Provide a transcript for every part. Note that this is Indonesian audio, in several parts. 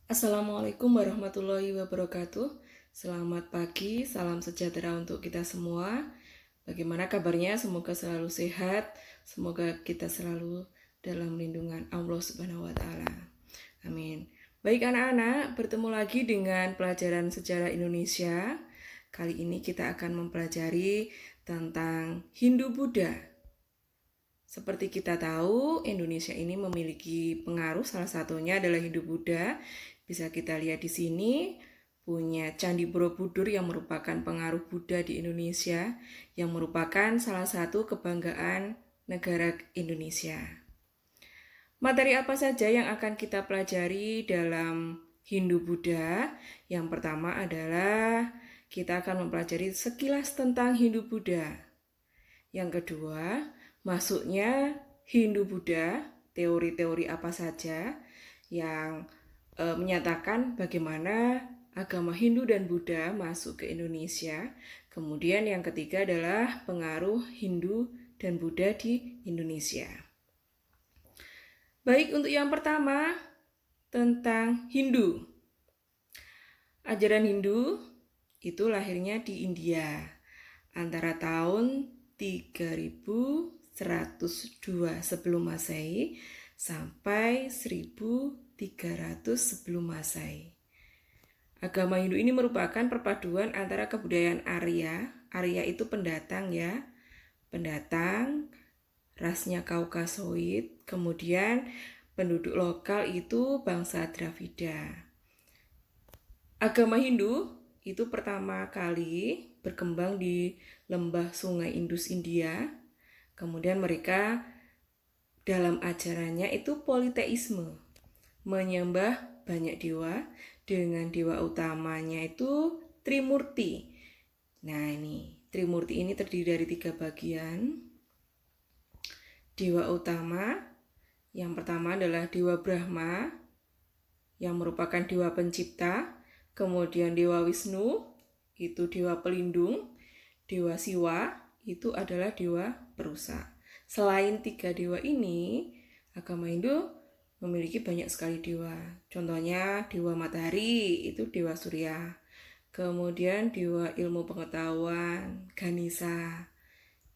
Assalamualaikum warahmatullahi wabarakatuh. Selamat pagi, salam sejahtera untuk kita semua. Bagaimana kabarnya? Semoga selalu sehat, semoga kita selalu dalam lindungan Allah Subhanahu wa taala. Amin. Baik anak-anak, bertemu lagi dengan pelajaran sejarah Indonesia. Kali ini kita akan mempelajari tentang Hindu-Buddha. Seperti kita tahu, Indonesia ini memiliki pengaruh, salah satunya adalah Hindu-Buddha. Bisa kita lihat di sini, punya Candi Borobudur yang merupakan pengaruh Buddha di Indonesia, yang merupakan salah satu kebanggaan negara Indonesia. Materi apa saja yang akan kita pelajari dalam Hindu-Buddha? Yang pertama adalah kita akan mempelajari sekilas tentang Hindu-Buddha. Yang kedua, masuknya Hindu-Buddha, teori-teori apa saja yang menyatakan bagaimana agama Hindu dan Buddha masuk ke Indonesia. Kemudian yang ketiga adalah pengaruh Hindu dan Buddha di Indonesia. Baik, untuk yang pertama tentang Hindu. Ajaran Hindu itu lahirnya di India antara tahun 3102 sebelum Masehi sampai 1300 sebelum Masehi. Agama Hindu ini merupakan perpaduan antara kebudayaan Arya. Arya itu pendatang ya. Pendatang, rasnya Kaukasoid, kemudian penduduk lokal itu bangsa Dravida. Agama Hindu itu pertama kali berkembang di lembah Sungai Indus India. Kemudian mereka dalam ajarannya itu politeisme, menyembah banyak dewa dengan dewa utamanya itu Trimurti. Nah ini, Trimurti ini terdiri dari 3 bagian. Dewa utama, yang pertama adalah Dewa Brahma, yang merupakan dewa pencipta. Kemudian Dewa Wisnu, itu dewa pelindung. Dewa Siwa, itu adalah dewa perusak. Selain 3 dewa ini, agama Hindu memiliki banyak sekali dewa. Contohnya dewa matahari, itu dewa Surya. Kemudian dewa ilmu pengetahuan, Ganesha.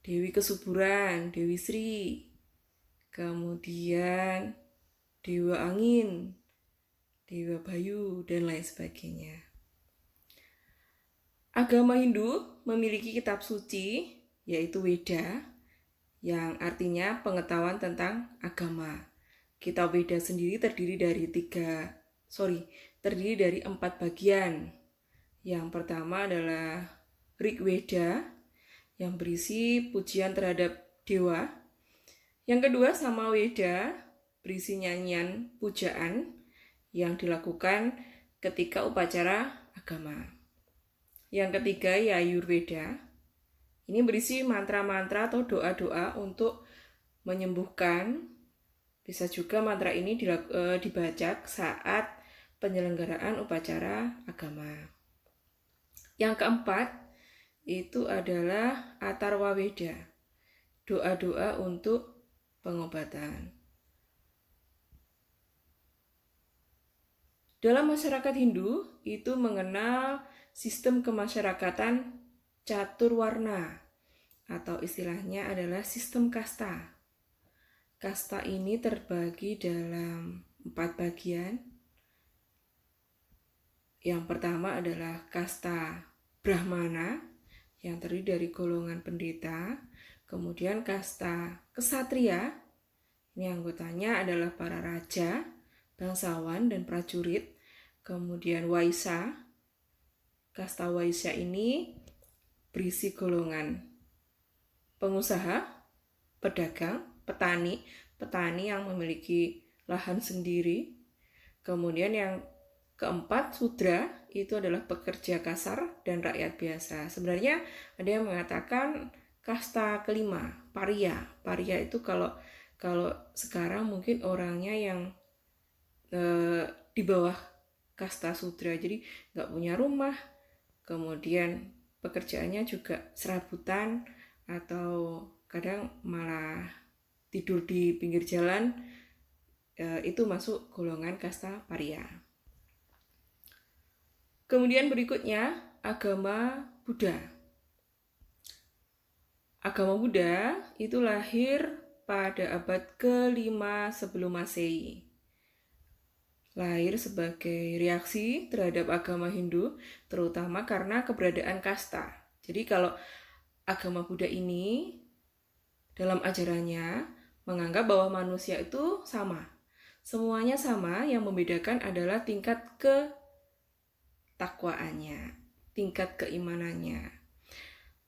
Dewi kesuburan, Dewi Sri. Kemudian dewa angin, Dewa Bayu, dan lain sebagainya. Agama Hindu memiliki kitab suci, yaitu Weda, yang artinya pengetahuan tentang agama. Kitab Weda sendiri terdiri dari 4 bagian. Yang pertama adalah Rig Weda, yang berisi pujian terhadap dewa. Yang kedua Samaweda, berisi nyanyian pujaan yang dilakukan ketika upacara agama. Yang ketiga Yajurveda, ini berisi mantra-mantra atau doa-doa untuk menyembuhkan. Bisa juga mantra ini dibaca saat penyelenggaraan upacara agama. Yang keempat itu adalah Atharvaveda, doa-doa untuk pengobatan. Dalam masyarakat Hindu itu mengenal sistem kemasyarakatan caturwarna atau istilahnya adalah sistem kasta. Kasta ini terbagi dalam 4 bagian. Yang pertama adalah kasta Brahmana yang terdiri dari golongan pendeta. Kemudian kasta Ksatria, ini anggotanya adalah para raja, bangsawan, dan prajurit. Kemudian Waisya, kasta Waisya ini berisi golongan pengusaha, pedagang, petani yang memiliki lahan sendiri. Kemudian yang keempat Sudra, itu adalah pekerja kasar dan rakyat biasa. Sebenarnya ada yang mengatakan kasta kelima, Paria. Paria itu kalau sekarang mungkin orangnya yang di bawah kasta Sudra, jadi nggak punya rumah, kemudian pekerjaannya juga serabutan atau kadang malah tidur di pinggir jalan, itu masuk golongan kasta Paria. Kemudian berikutnya, agama Buddha. Agama Buddha itu lahir pada abad ke-5 sebelum Masehi. Lahir sebagai reaksi terhadap agama Hindu, terutama karena keberadaan kasta. Jadi kalau agama Buddha ini dalam ajarannya menganggap bahwa manusia itu sama. Semuanya sama, yang membedakan adalah tingkat ketakwaannya, tingkat keimanannya.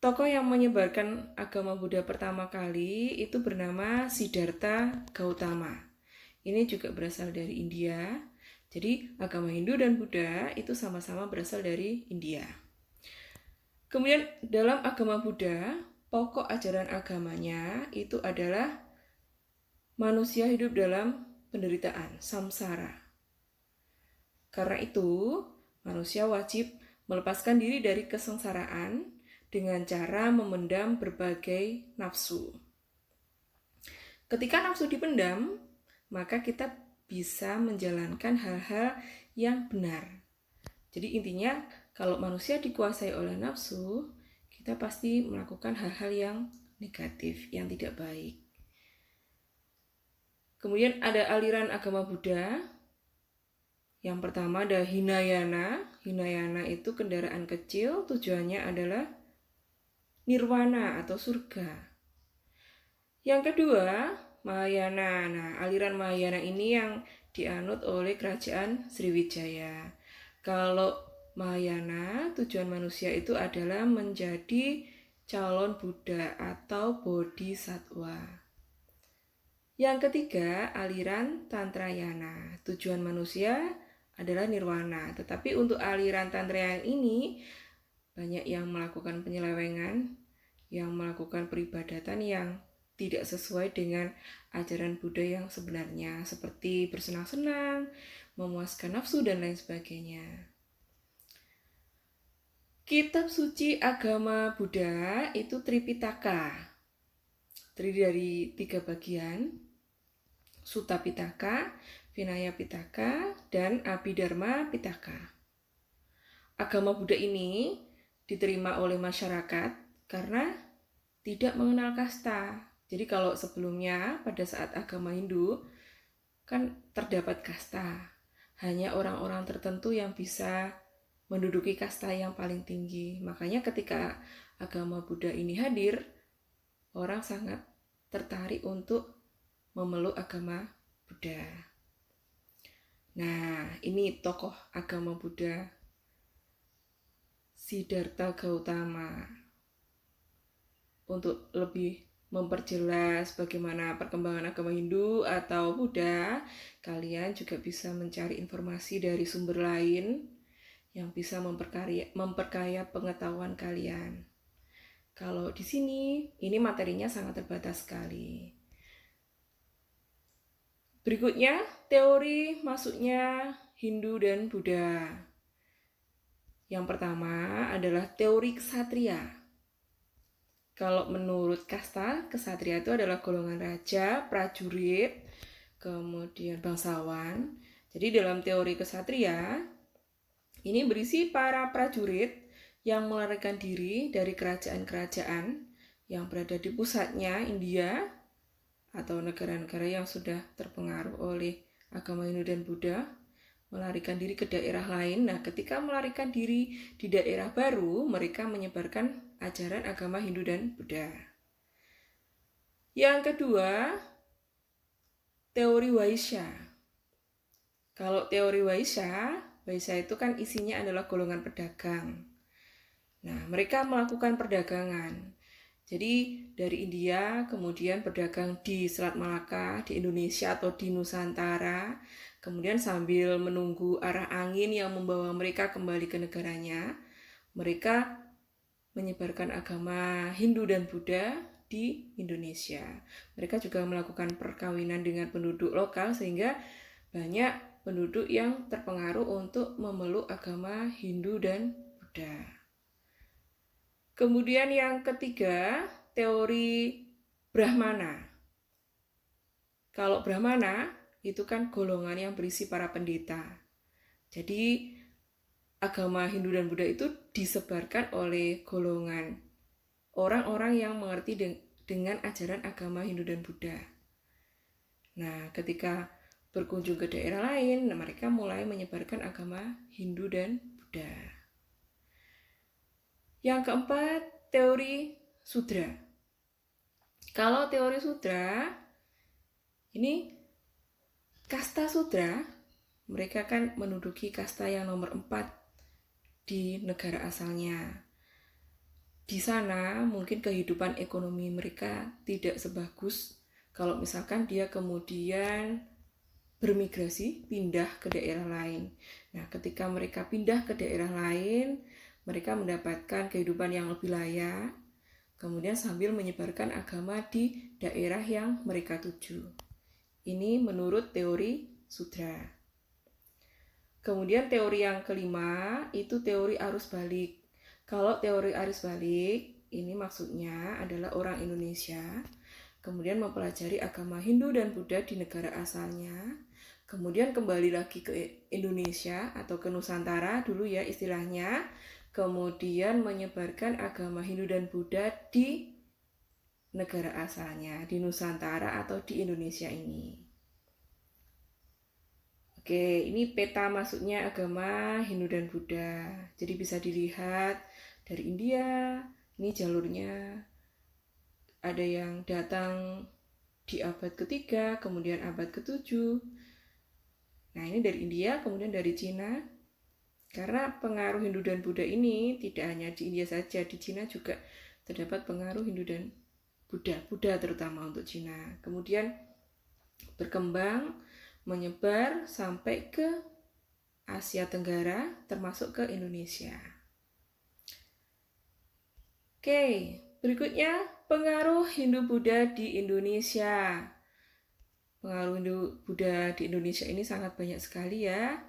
Tokoh yang menyebarkan agama Buddha pertama kali itu bernama Siddhartha Gautama. Ini juga berasal dari India. Jadi agama Hindu dan Buddha itu sama-sama berasal dari India. Kemudian dalam agama Buddha, pokok ajaran agamanya itu adalah manusia hidup dalam penderitaan, samsara. Karena itu, manusia wajib melepaskan diri dari kesengsaraan dengan cara memendam berbagai nafsu. Ketika nafsu dipendam, maka kita bisa menjalankan hal-hal yang benar. Jadi intinya, kalau manusia dikuasai oleh nafsu, kita pasti melakukan hal-hal yang negatif, yang tidak baik. Kemudian ada aliran agama Buddha. Yang pertama ada Hinayana. Hinayana itu kendaraan kecil, tujuannya adalah nirwana atau surga. Yang kedua, Mahayana. Nah, aliran Mahayana ini yang dianut oleh kerajaan Sriwijaya. Kalau Mahayana, tujuan manusia itu adalah menjadi calon Buddha atau Bodhisattva. Yang ketiga, aliran Tantrayana. Tujuan manusia adalah nirwana. Tetapi untuk aliran Tantrayana ini banyak yang melakukan penyelewengan, yang melakukan peribadatan yang tidak sesuai dengan ajaran Buddha yang sebenarnya, seperti bersenang-senang, memuaskan nafsu, dan lain sebagainya. Kitab suci agama Buddha itu Tripitaka, terdiri dari 3 bagian, Sutta Pitaka, Vinaya Pitaka, dan Abhidharma Pitaka. Agama Buddha ini diterima oleh masyarakat karena tidak mengenal kasta. Jadi kalau sebelumnya pada saat agama Hindu kan terdapat kasta. Hanya orang-orang tertentu yang bisa menduduki kasta yang paling tinggi. Makanya ketika agama Buddha ini hadir, orang sangat tertarik untuk memeluk agama Buddha. Nah, ini tokoh agama Buddha, Siddhartha Gautama. Untuk lebih memperjelas bagaimana perkembangan agama Hindu atau Buddha, kalian juga bisa mencari informasi dari sumber lain yang bisa memperkaya pengetahuan kalian. Kalau di sini, ini materinya sangat terbatas sekali. Berikutnya, teori masuknya Hindu dan Buddha. Yang pertama adalah teori ksatria. Kalau menurut kasta, ksatria itu adalah golongan raja, prajurit, kemudian bangsawan. Jadi dalam teori ksatria, ini berisi para prajurit yang melarikan diri dari kerajaan-kerajaan yang berada di pusatnya India atau negara-negara yang sudah terpengaruh oleh agama Hindu dan Buddha, melarikan diri ke daerah lain. Nah, ketika melarikan diri di daerah baru, mereka menyebarkan ajaran agama Hindu dan Buddha. Yang kedua, teori Vaishya. Kalau teori Vaishya itu kan isinya adalah golongan pedagang. Nah, mereka melakukan perdagangan. Jadi dari India kemudian berdagang di Selat Malaka, di Indonesia atau di Nusantara. Kemudian sambil menunggu arah angin yang membawa mereka kembali ke negaranya, mereka menyebarkan agama Hindu dan Buddha di Indonesia. Mereka juga melakukan perkawinan dengan penduduk lokal sehingga banyak penduduk yang terpengaruh untuk memeluk agama Hindu dan Buddha. Kemudian yang ketiga, teori Brahmana. Kalau Brahmana itu kan golongan yang berisi para pendeta. Jadi agama Hindu dan Buddha itu disebarkan oleh golongan orang-orang yang mengerti dengan ajaran agama Hindu dan Buddha. Nah, ketika berkunjung ke daerah lain, mereka mulai menyebarkan agama Hindu dan Buddha. Yang keempat, teori Sudra. Kalau teori Sudra, ini kasta Sudra, mereka kan menduduki kasta yang nomor 4 di negara asalnya. Di sana mungkin kehidupan ekonomi mereka tidak sebagus kalau misalkan dia kemudian bermigrasi, pindah ke daerah lain. Nah, ketika mereka pindah ke daerah lain, mereka mendapatkan kehidupan yang lebih layak, kemudian sambil menyebarkan agama di daerah yang mereka tuju. Ini menurut teori Sudra. Kemudian teori yang kelima itu teori arus balik. Kalau teori arus balik, ini maksudnya adalah orang Indonesia kemudian mempelajari agama Hindu dan Buddha di negara asalnya, kemudian kembali lagi ke Indonesia atau ke Nusantara dulu ya istilahnya, kemudian menyebarkan agama Hindu dan Buddha di negara asalnya, di Nusantara atau di Indonesia ini. Oke, ini peta masuknya agama Hindu dan Buddha. Jadi bisa dilihat dari India, ini jalurnya. Ada yang datang di abad ke-3, kemudian abad ke-7. Nah, ini dari India, kemudian dari Cina. Karena pengaruh Hindu dan Buddha ini tidak hanya di India saja, di Cina juga terdapat pengaruh Hindu dan Buddha terutama untuk Cina. Kemudian berkembang menyebar sampai ke Asia Tenggara termasuk ke Indonesia. Oke, berikutnya pengaruh Hindu-Buddha di Indonesia. Pengaruh Hindu-Buddha di Indonesia ini sangat banyak sekali ya.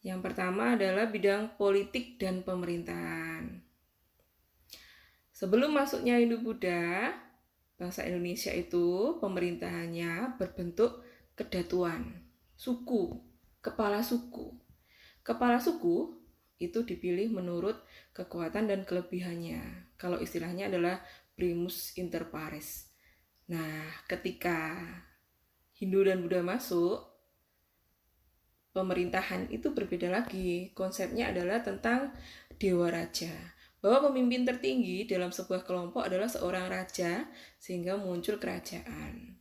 Yang pertama adalah bidang politik dan pemerintahan. Sebelum masuknya Hindu-Buddha, bangsa Indonesia itu pemerintahannya berbentuk kedatuan. Suku, kepala suku. Kepala suku itu dipilih menurut kekuatan dan kelebihannya. Kalau istilahnya adalah primus inter pares. Nah, ketika Hindu dan Buddha masuk, pemerintahan itu berbeda lagi. Konsepnya adalah tentang dewa raja. Bahwa pemimpin tertinggi dalam sebuah kelompok adalah seorang raja sehingga muncul kerajaan.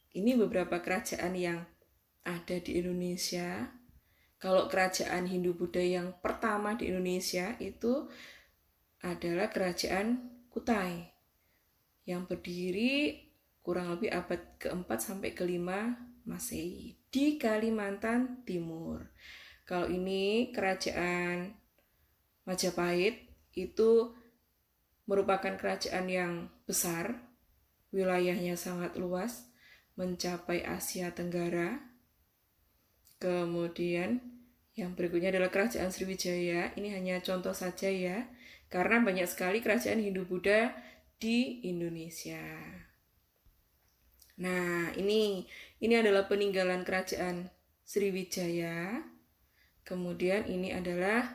Ini beberapa kerajaan yang ada di Indonesia. Kalau kerajaan Hindu-Buddha yang pertama di Indonesia itu adalah kerajaan Kutai yang berdiri kurang lebih abad ke-4 sampai ke-5 Masehi di Kalimantan Timur. Kalau ini kerajaan Majapahit itu merupakan kerajaan yang besar, wilayahnya sangat luas, mencapai Asia Tenggara. Kemudian yang berikutnya adalah kerajaan Sriwijaya. Ini hanya contoh saja ya, karena banyak sekali kerajaan Hindu-Buddha di Indonesia. Nah, ini adalah peninggalan kerajaan Sriwijaya. Kemudian ini adalah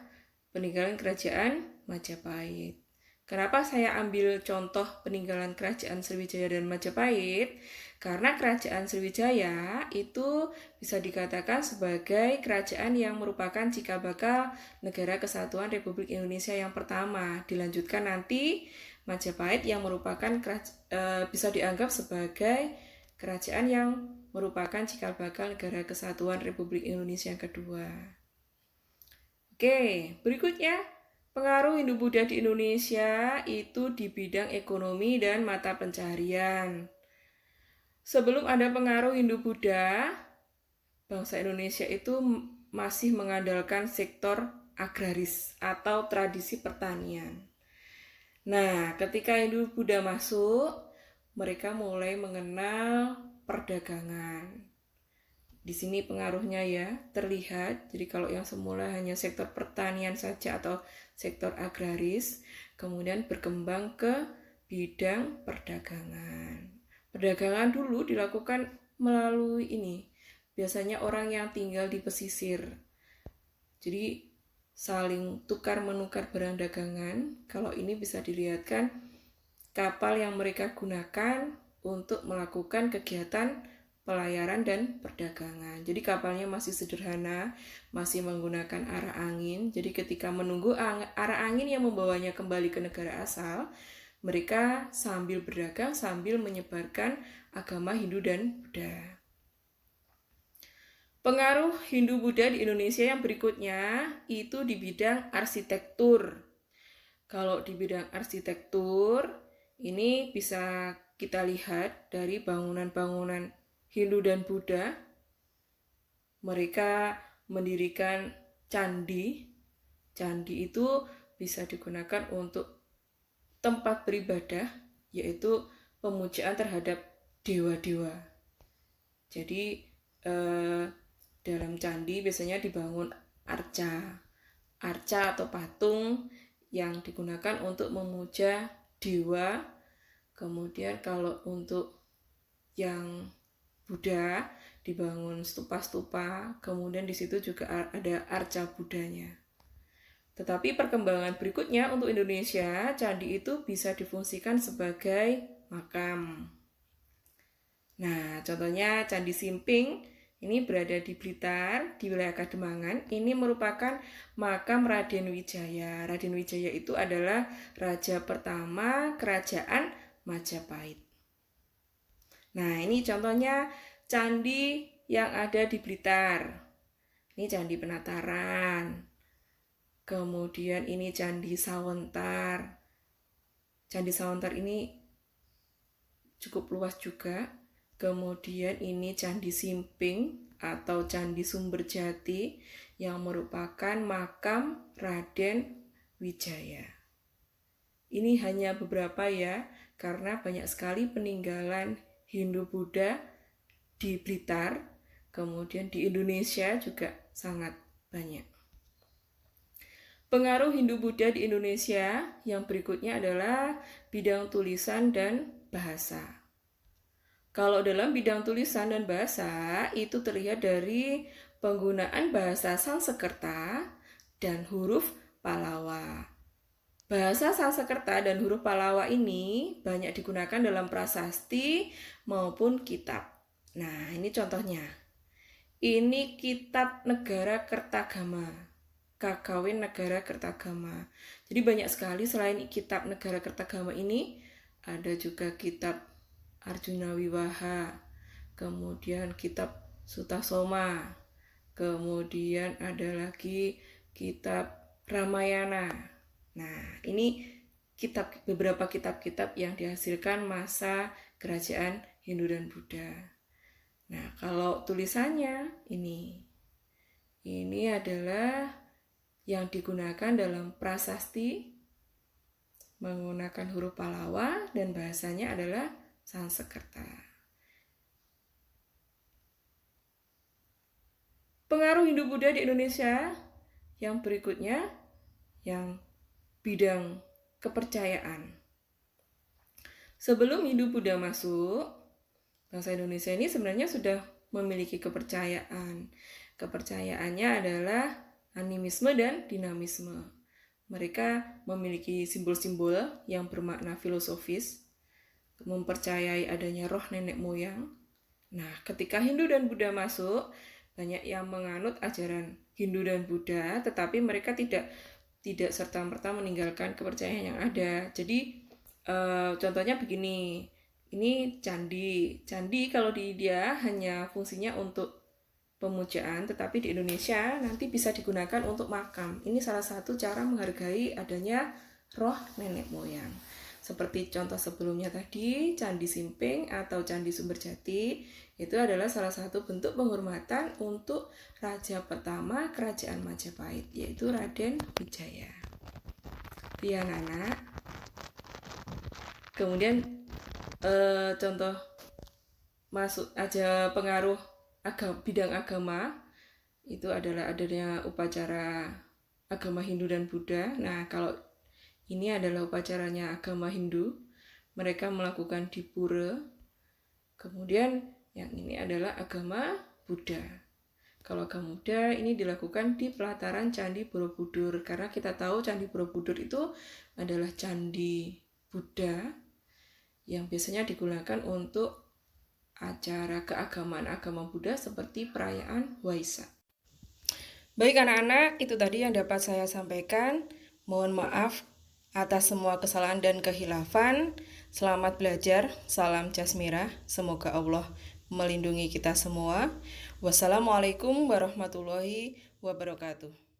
peninggalan kerajaan Majapahit. Kenapa saya ambil contoh peninggalan kerajaan Sriwijaya dan Majapahit? Karena kerajaan Sriwijaya itu bisa dikatakan sebagai kerajaan yang merupakan cikal bakal Negara Kesatuan Republik Indonesia yang pertama. Dilanjutkan nanti Majapahit yang merupakan bisa dianggap sebagai kerajaan yang merupakan cikal bakal Negara Kesatuan Republik Indonesia yang kedua. Oke, berikutnya pengaruh Hindu-Buddha di Indonesia itu di bidang ekonomi dan mata pencaharian. Sebelum ada pengaruh Hindu-Buddha, bangsa Indonesia itu masih mengandalkan sektor agraris atau tradisi pertanian. Nah, ketika Hindu-Buddha masuk, mereka mulai mengenal perdagangan. Di sini pengaruhnya ya terlihat. Jadi kalau yang semula hanya sektor pertanian saja atau sektor agraris, kemudian berkembang ke bidang perdagangan. Perdagangan dulu dilakukan melalui ini. Biasanya orang yang tinggal di pesisir. Jadi saling tukar-menukar barang dagangan. Kalau ini bisa dilihatkan kapal yang mereka gunakan untuk melakukan kegiatan pelayaran dan perdagangan. Jadi kapalnya masih sederhana, masih menggunakan arah angin. Jadi ketika menunggu arah angin yang membawanya kembali ke negara asal, mereka sambil berdagang, sambil menyebarkan agama Hindu dan Buddha. Pengaruh Hindu-Buddha di Indonesia yang berikutnya itu di bidang arsitektur. Kalau di bidang arsitektur, ini bisa kita lihat dari bangunan-bangunan Hindu dan Buddha. Mereka mendirikan candi. Candi itu bisa digunakan untuk tempat beribadah, yaitu pemujaan terhadap dewa-dewa. Jadi dalam candi biasanya dibangun arca atau patung yang digunakan untuk memuja dewa. Kemudian kalau untuk yang Buddha dibangun stupa-stupa, kemudian di situ juga ada arca Buddhanya. Tetapi perkembangan berikutnya untuk Indonesia, candi itu bisa difungsikan sebagai makam. Nah, contohnya Candi Simping ini berada di Blitar, di wilayah Kademangan. Ini merupakan makam Raden Wijaya. Raden Wijaya itu adalah raja pertama kerajaan Majapahit. Nah, ini contohnya candi yang ada di Blitar. Ini Candi Penataran. Kemudian ini Candi Sawentar. Candi Sawentar ini cukup luas juga. Kemudian ini Candi Simping atau Candi Sumberjati yang merupakan makam Raden Wijaya. Ini hanya beberapa ya, karena banyak sekali peninggalan Hindu-Buddha di Blitar, kemudian di Indonesia juga sangat banyak. Pengaruh Hindu-Buddha di Indonesia yang berikutnya adalah bidang tulisan dan bahasa. Kalau dalam bidang tulisan dan bahasa, itu terlihat dari penggunaan bahasa Sanskerta dan huruf Pallawa. Bahasa Sanskerta dan huruf Pallawa ini banyak digunakan dalam prasasti maupun kitab. Nah, ini contohnya. Ini kitab Negara Kertagama. Kakawin Negara Kertagama. Jadi banyak sekali selain kitab Negara Kertagama ini, ada juga kitab Arjuna Wiwaha, kemudian kitab Sutasoma, kemudian ada lagi kitab Ramayana. Nah, ini beberapa kitab-kitab yang dihasilkan masa kerajaan Hindu dan Buddha. Nah, kalau tulisannya ini adalah yang digunakan dalam prasasti menggunakan huruf Pallawa dan bahasanya adalah Sanskerta. Pengaruh Hindu-Buddha di Indonesia yang berikutnya, yang bidang kepercayaan. Sebelum Hindu-Buddha masuk, bangsa Indonesia ini sebenarnya sudah memiliki kepercayaan. Kepercayaannya adalah animisme dan dinamisme. Mereka memiliki simbol-simbol yang bermakna filosofis, mempercayai adanya roh nenek moyang. Nah, ketika Hindu dan Buddha masuk, banyak yang menganut ajaran Hindu dan Buddha, tetapi mereka tidak serta-merta meninggalkan kepercayaan yang ada. Jadi, contohnya begini, ini candi. Candi kalau di India hanya fungsinya untuk pemujaan, tetapi di Indonesia nanti bisa digunakan untuk makam. Ini salah satu cara menghargai adanya roh nenek moyang. Seperti contoh sebelumnya tadi, Candi Simping atau Candi Sumberjati itu adalah salah satu bentuk penghormatan untuk raja pertama kerajaan Majapahit, yaitu Raden Wijaya. Ya, anak. Kemudian contoh masuk aja pengaruh bidang agama itu adalah adanya upacara agama Hindu dan Buddha. Nah, kalau ini adalah upacaranya agama Hindu. Mereka melakukan di pura. Kemudian yang ini adalah agama Buddha. Kalau Gamuda ini dilakukan di pelataran Candi Borobudur, karena kita tahu Candi Borobudur itu adalah candi Buddha yang biasanya digunakan untuk acara keagamaan agama Buddha seperti perayaan Waisak. Baik anak-anak, itu tadi yang dapat saya sampaikan. Mohon maaf atas semua kesalahan dan kehilafan. Selamat belajar, salam jasmirah. Semoga Allah melindungi kita semua. Wassalamualaikum warahmatullahi wabarakatuh.